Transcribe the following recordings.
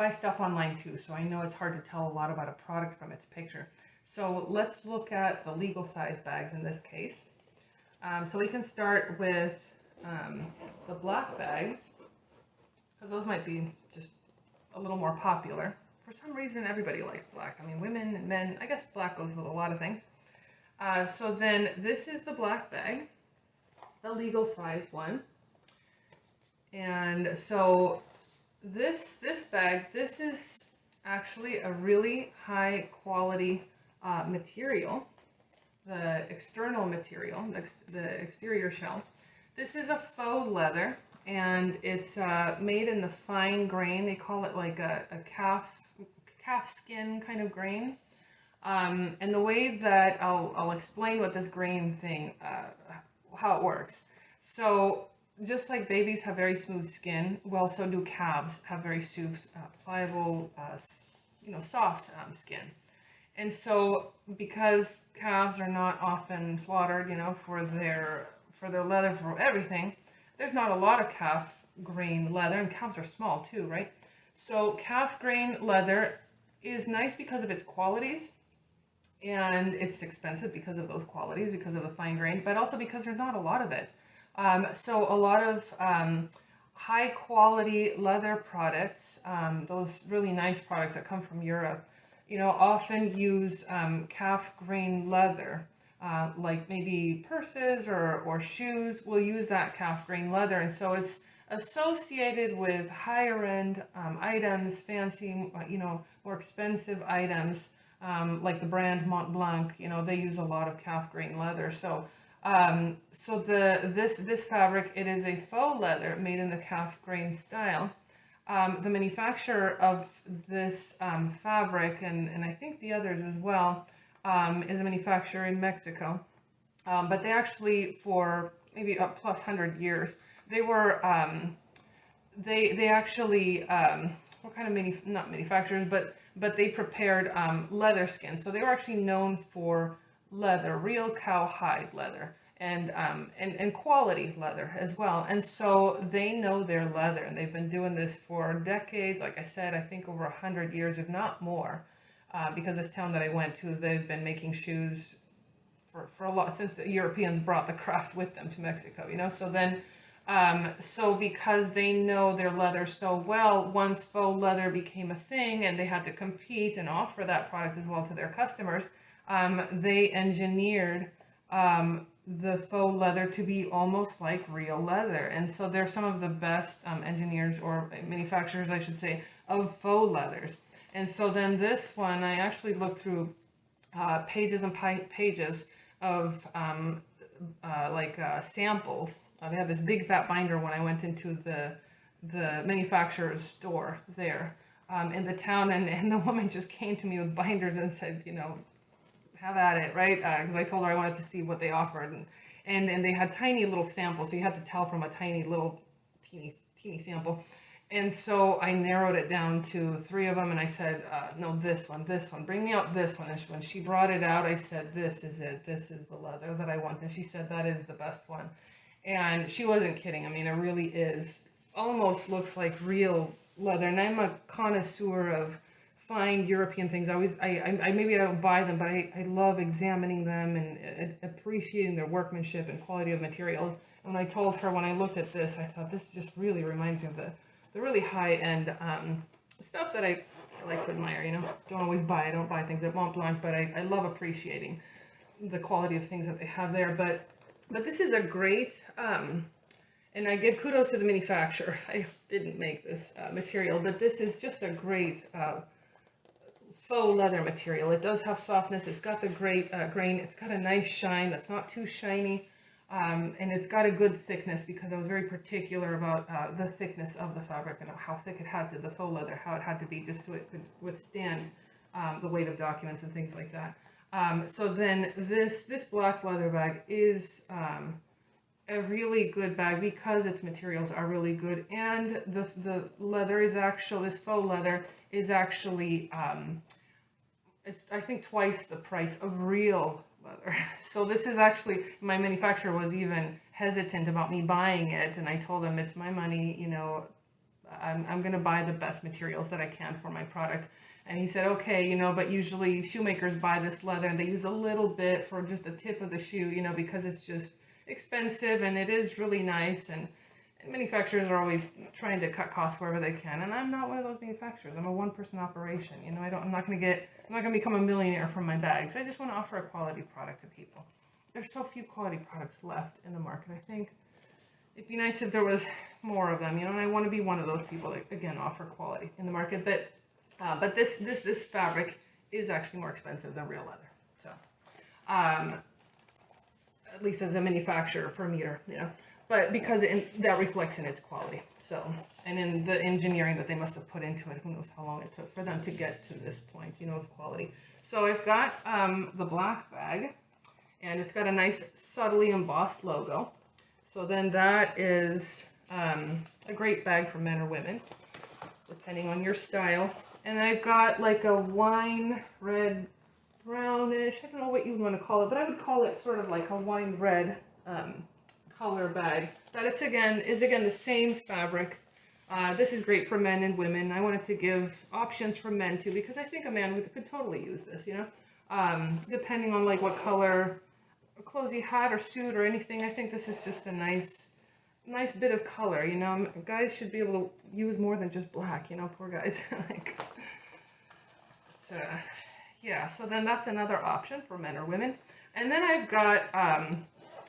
buy stuff online too, so I know it's hard to tell a lot about a product from its picture. So let's look at the legal size bags in this case. So we can start with the black bags, because those might be just a little more popular. For some reason, everybody likes black. I mean, women and men, I guess black goes with a lot of things. So then this is the black bag, the legal size one. And so this bag, this is actually a really high quality material. The external material, the exterior shell. This is a faux leather, and it's made in the fine grain. They call it like a calf skin kind of grain. And the way that I'll explain what this grain thing, how it works. So just like babies have very smooth skin, well, so do calves have very smooth, pliable, soft skin. And so because calves are not often slaughtered, for their leather, for everything, there's not a lot of calf grain leather, and calves are small too, right? So calf grain leather is nice because of its qualities, and it's expensive because of those qualities, because of the fine grain, but also because there's not a lot of it. So a lot of high quality leather products, those really nice products that come from Europe, often use calf grain leather, like maybe purses or shoes will use that calf grain leather. And so it's associated with higher end items, fancy, more expensive items, like the brand Mont Blanc, they use a lot of calf grain leather. So this fabric, it is a faux leather made in the calf grain style. The manufacturer of this fabric, and I think the others as well, is a manufacturer in Mexico. But they actually, for maybe up plus 100 years, they were, they actually were kind of not manufacturers, but they prepared leather skin. So they were actually known for leather, real cowhide leather, and quality leather as well. And so they know their leather, and they've been doing this for decades. Like I said, I think over 100 years, if not more, because this town that I went to, they've been making shoes for a lot, since the Europeans brought the craft with them to Mexico, So then, so because they know their leather so well, once faux leather became a thing and they had to compete and offer that product as well to their customers, they engineered the faux leather to be almost like real leather. And so they're some of the best engineers, or manufacturers, I should say, of faux leathers. And so then this one, I actually looked through pages and pages of samples. They had this big fat binder when I went into the manufacturer's store there in the town, and the woman just came to me with binders and said, have at it, right? Because I told her I wanted to see what they offered, and they had tiny little samples, so you had to tell from a tiny little teeny sample. And so I narrowed it down to 3 of them, and I said, no, this one, bring me out this one. And when she brought it out, I said, this is it, this is the leather that I want. And she said, that is the best one. And she wasn't kidding. I mean, it really is, almost looks like real leather. And I'm a connoisseur of fine European things. I maybe I don't buy them, but I love examining them and appreciating their workmanship and quality of materials. And when I told her, when I looked at this, I thought, this just really reminds me of the really high-end stuff that I like to admire, Don't always buy. I don't buy things at Mont Blanc, but I love appreciating the quality of things that they have there. But this is a great, and I give kudos to the manufacturer. I didn't make this material, but this is just a great faux leather material. It does have softness. It's got the great grain. It's got a nice shine that's not too shiny. And it's got a good thickness, because I was very particular about the thickness of the fabric and how thick it had to, the faux leather, how it had to be, just so it could withstand the weight of documents and things like that. So then this black leather bag is a really good bag because its materials are really good, and the leather is actually, this faux leather is actually, it's I think twice the price of real leather. So this is actually, my manufacturer was even hesitant about me buying it, and I told him, it's my money, I'm going to buy the best materials that I can for my product. And he said, okay, you know, but usually shoemakers buy this leather and they use a little bit for just the tip of the shoe, you know, because it's just expensive and it is really nice. And manufacturers are always trying to cut costs wherever they can. And I'm not one of those manufacturers. I'm a one-person operation. You know, I'm not going to become a millionaire from my bags. I just want to offer a quality product to people. There's so few quality products left in the market. I think it'd be nice if there was more of them, you know, and I want to be one of those people that, again, offer quality in the market. But this fabric is actually more expensive than real leather. So, at least as a manufacturer per meter, you know, but because that reflects in its quality. So, and in the engineering that they must have put into it, who knows how long it took for them to get to this point, you know, of quality. So I've got the black bag, and it's got a nice subtly embossed logo. So then that is a great bag for men or women, depending on your style. And I've got like a wine red, brownish, I don't know what you want to call it, but I would call it sort of like a wine red color bag. That is again the same fabric. This is great for men and women. I wanted to give options for men too, because I think a man could totally use this, you know, depending on like what color clothes he had or suit or anything. I think this is just a nice bit of color, you know. Guys should be able to use more than just black, you know, poor guys. Like, it's, yeah, so then that's another option for men or women. And then I've got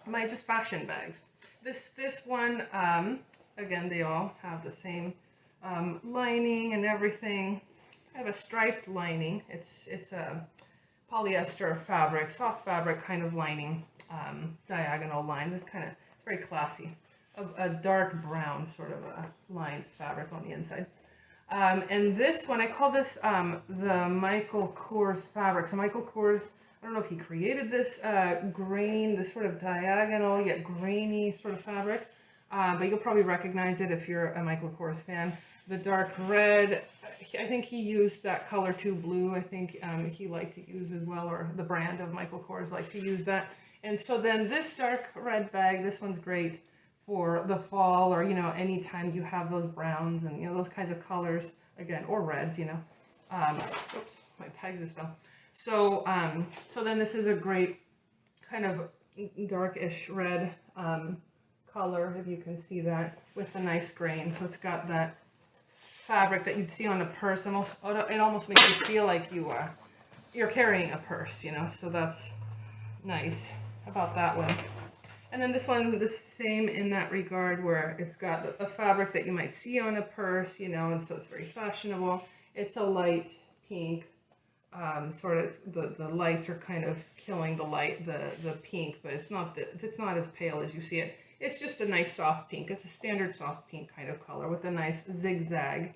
my just fashion bags. This one, again, they all have the same lining and everything. I have a striped lining. It's a polyester fabric, soft fabric kind of lining, diagonal line. This kind of, it's very classy. A dark brown sort of a lined fabric on the inside. And this one, I call this the Michael Kors fabric. So Michael Kors, I don't know if he created this grain, this sort of diagonal yet grainy sort of fabric, but you'll probably recognize it if you're a Michael Kors fan. The dark red, I think he used that color too, blue, I think he liked to use as well, or the brand of Michael Kors liked to use that. And so then this dark red bag, this one's great for the fall, or, you know, anytime you have those browns and, you know, those kinds of colors, again, or reds, you know. Oops, my tag just fell. So, so then this is a great kind of darkish red color, if you can see that, with a nice grain. So it's got that fabric that you'd see on a purse. It almost makes you feel like you're carrying a purse, you know. So that's nice about that one. And then this one, the same in that regard, where it's got a fabric that you might see on a purse, you know, and so it's very fashionable. It's a light pink, sort of, the lights are kind of killing the pink, but it's not as pale as you see it. It's just a nice soft pink. It's a standard soft pink kind of color with a nice zigzag,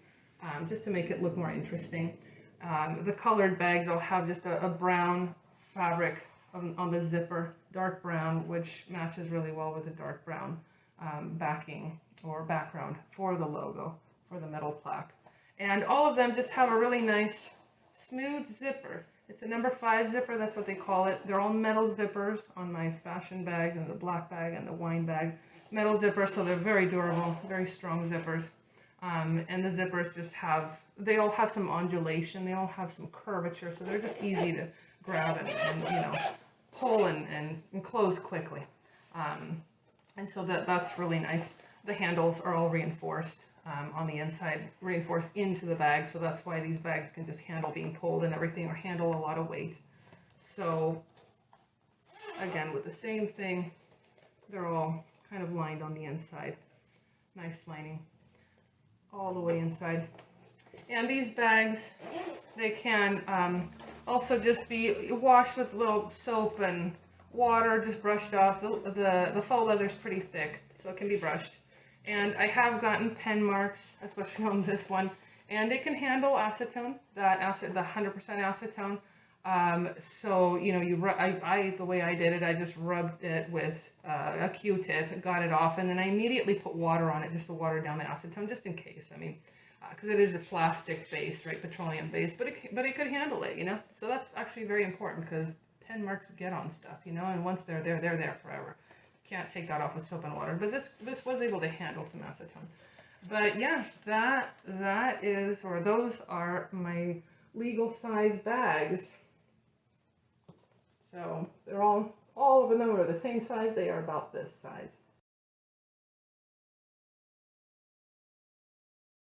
just to make it look more interesting. The colored bags will have just a brown fabric on the zipper, dark brown, which matches really well with the dark brown backing or background for the logo, for the metal plaque. And all of them just have a really nice smooth zipper. It's a number 5 zipper, that's what they call it. They're all metal zippers on my fashion bags and the black bag and the wine bag. Metal zippers, so they're very durable, very strong zippers. And the zippers just they all have some undulation, they all have some curvature, so they're just easy to grab and you know, pull and close quickly. And so that's really nice. The handles are all reinforced on the inside, reinforced into the bag, so that's why these bags can just handle being pulled and everything, or handle a lot of weight. So again, with the same thing, they're all kind of lined on the inside. Nice lining all the way inside. And these bags, they can also just be washed with a little soap and water, just brushed off. The faux leather is pretty thick, so it can be brushed. And I have gotten pen marks, especially on this one, and it can handle acetone, the 100% acetone. So, you know, the way I did it, I just rubbed it with a Q-tip, got it off, and then I immediately put water on it just to water down the acetone, just in case. I mean, because it is a plastic base, right, petroleum base, but it could handle it, you know. So that's actually very important, because pen marks get on stuff, you know, and once they're there forever. Can't take that off with soap and water, but this was able to handle some acetone. But yeah, that is, or those are my legal size bags. So they're all of them are the same size. They are about this size.